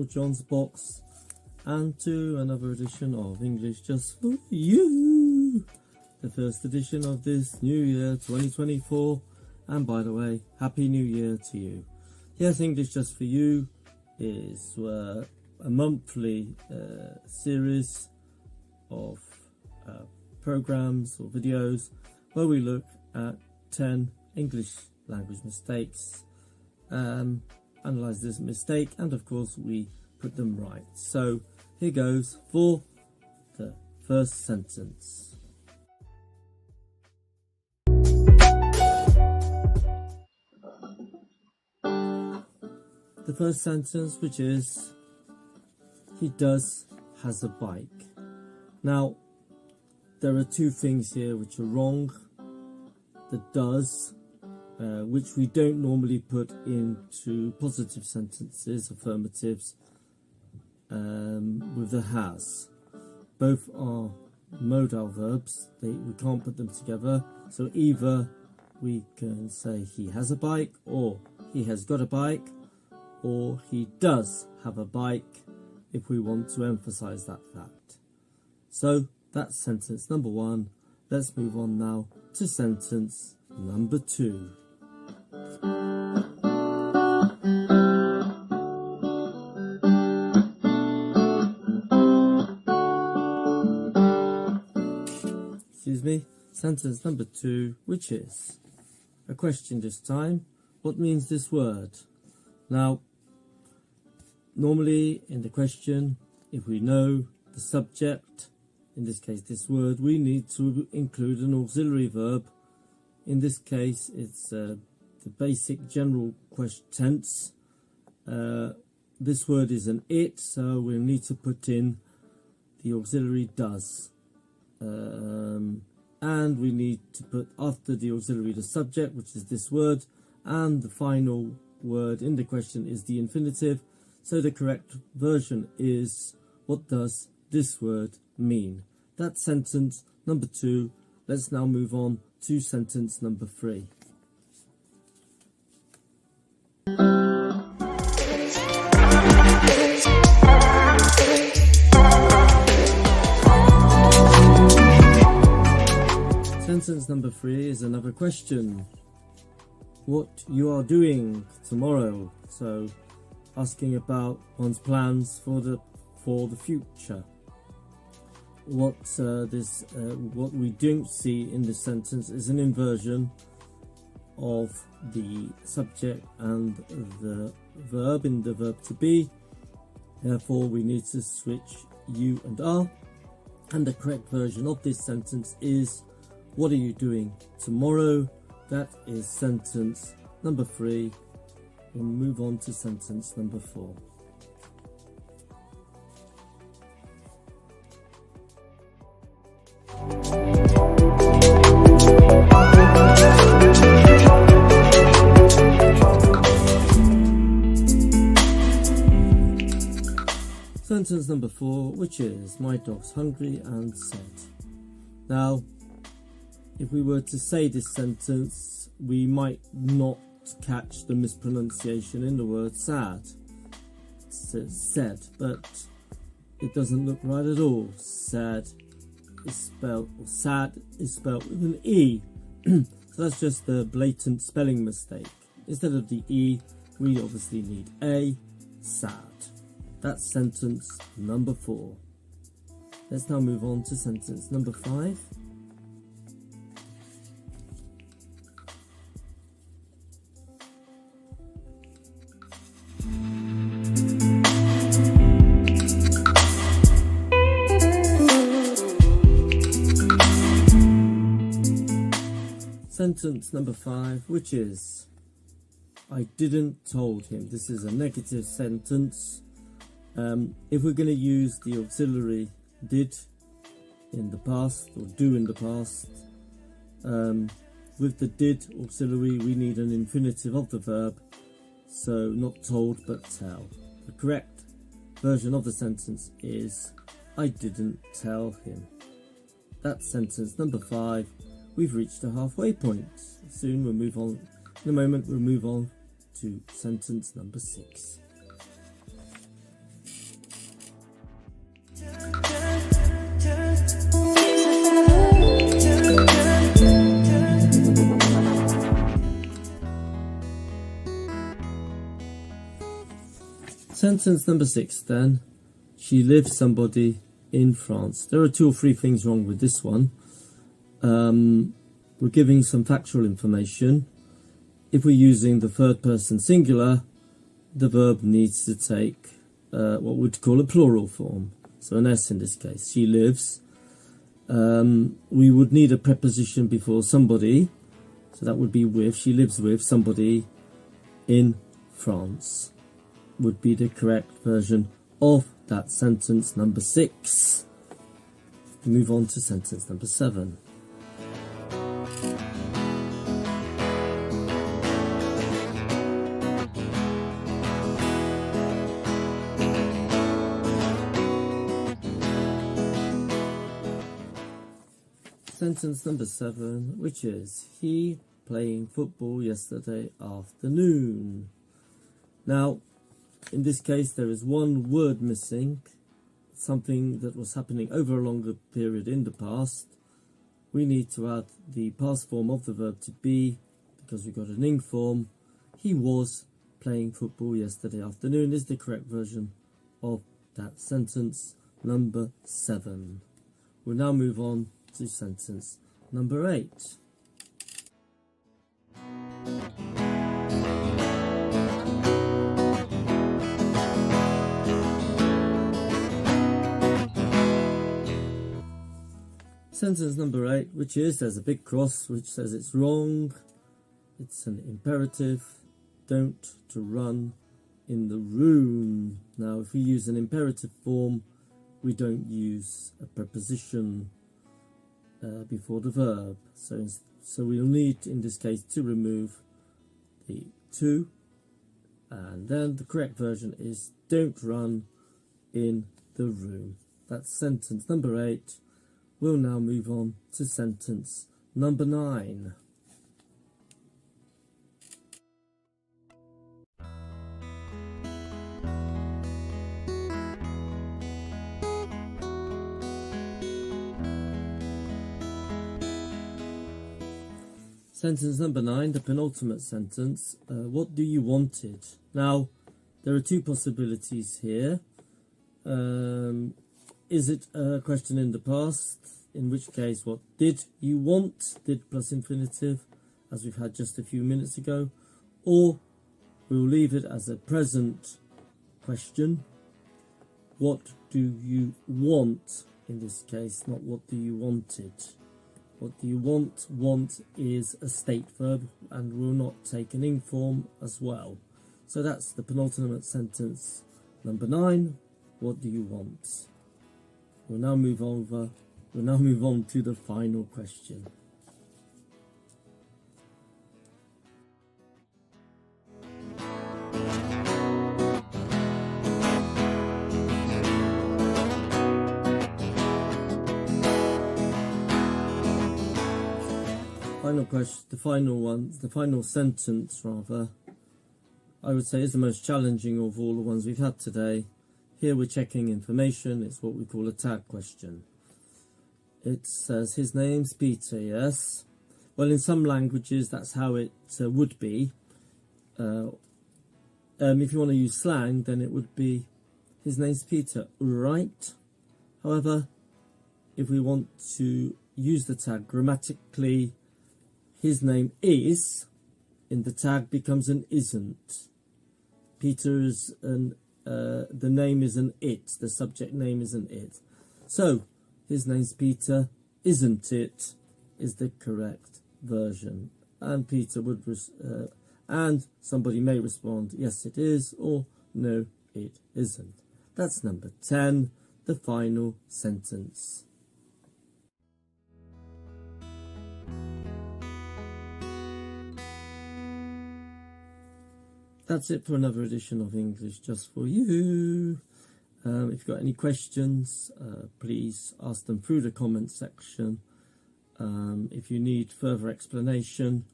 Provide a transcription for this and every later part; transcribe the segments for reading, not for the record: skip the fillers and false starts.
John's Box and to another edition of English Just For You, the first edition of this new year 2024. And by the way, Happy New Year to you. Yes, English Just For You is a monthly series of programs or videos where we look at 10 English language mistakes, analyze this mistake, and of course we put them right. So here goes for the first sentence. The first sentence, which is, he has a bike. Now, there are two things here which are wrong. The does, which we don't normally put into positive sentences, affirmatives, with the has. Both are modal verbs. We can't put them together. So either we can say he has a bike, or he has got a bike, or he does have a bike, if we want to emphasize that fact. So that's sentence number one. Let's move on now to sentence number two. Excuse me. Sentence number two, which is a question this time. What means this word? Now, normally in the question, if we know the subject, in this case this word, we need to include an auxiliary verb. In this case it's the basic general question tense. This word is an it, so we'll need to put in the auxiliary does. And we need to put after the auxiliary the subject, which is this word, and the final word in the question is the infinitive. So the correct version is, what does this word mean? That's sentence number two. Let's now move on to sentence number three. Sentence number three is another question. What you are doing tomorrow? So asking about one's plans for the future. What we don't see in this sentence is an inversion of the subject and the verb in the verb to be. Therefore, we need to switch you and are. And the correct version of this sentence is, what are you doing tomorrow? That is sentence number three. We'll move on to sentence number four. Sentence number four, which is, my dog's hungry and sad. Now, if we were to say this sentence, we might not catch the mispronunciation in the word sad. It says said, but it doesn't look right at all. Sad is spelled with an E. So that's just a blatant spelling mistake. Instead of the E, we obviously need a, sad. That's sentence number four. Let's now move on to sentence number five. Sentence number five, which is, I didn't told him. This is a negative sentence. If we're going to use the auxiliary did in the past or do in the past, with the did auxiliary we need an infinitive of the verb, so not told but tell. The correct version of the sentence is, I didn't tell him. That's sentence number five. We've reached the halfway point. Soon we'll move on. In a moment we'll move on to sentence number six. Sentence number 6 then. She lives somebody in France. There are 2 or 3 things wrong with this one. We're giving some factual information. If we're using the third person singular, the verb needs to take what we'd call a plural form. So an S in this case. She lives. We would need a preposition before somebody. So that would be with. She lives with somebody in France. Would be the correct version of that sentence number 6. We move on to sentence number 7. Sentence number 7, which is he playing football yesterday afternoon. Now, in this case, there is one word missing, something that was happening over a longer period in the past. We need to add the past form of the verb to be, because we've got an ing form. He was playing football yesterday afternoon is the correct version of that sentence number 7. We'll now move on to sentence number 8. Sentence number 8, which is, there's a big cross which says it's wrong. It's an imperative. Don't to run in the room. Now, if we use an imperative form, we don't use a preposition before the verb. So we'll need, in this case, to remove the to. And then the correct version is don't run in the room. That's sentence number 8. We'll now move on to sentence number 9. Sentence number 9, the penultimate sentence. What do you wanted? Now, there are 2 possibilities here. Is it a question in the past? In which case, what did you want? Did plus infinitive, as we've had just a few minutes ago. Or we'll leave it as a present question. What do you want? In this case, not what do you wanted. What do you want? Want is a state verb and will not take an ing form as well. So that's the penultimate sentence number 9. What do you want? We'll now move on to the final question. The final sentence rather, I would say is the most challenging of all the ones we've had today. Here we're checking information. It's what we call a tag question. It says his name's Peter, yes? Well, in some languages that's how it would be. If you want to use slang, then it would be his name's Peter, right? However, if we want to use the tag grammatically, his name is, in the tag becomes an isn't. Peter is the name is an it, the subject name is an it. So, his name's Peter, isn't it, is the correct version. And Peter would, and somebody may respond, yes it is, or no it isn't. That's number 10, the final sentence. That's it for another edition of English Just For You. If you've got any questions, please ask them through the comment section. If you need further explanation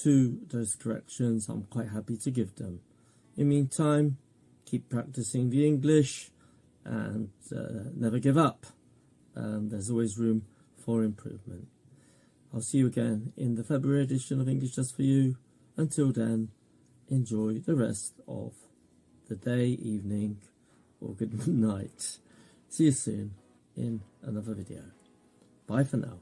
to those corrections, I'm quite happy to give them. In the meantime, keep practicing the English and never give up. There's always room for improvement. I'll see you again in the February edition of English Just For You. Until then, enjoy the rest of the the day, evening, or good night. See you soon in another video. Bye for now.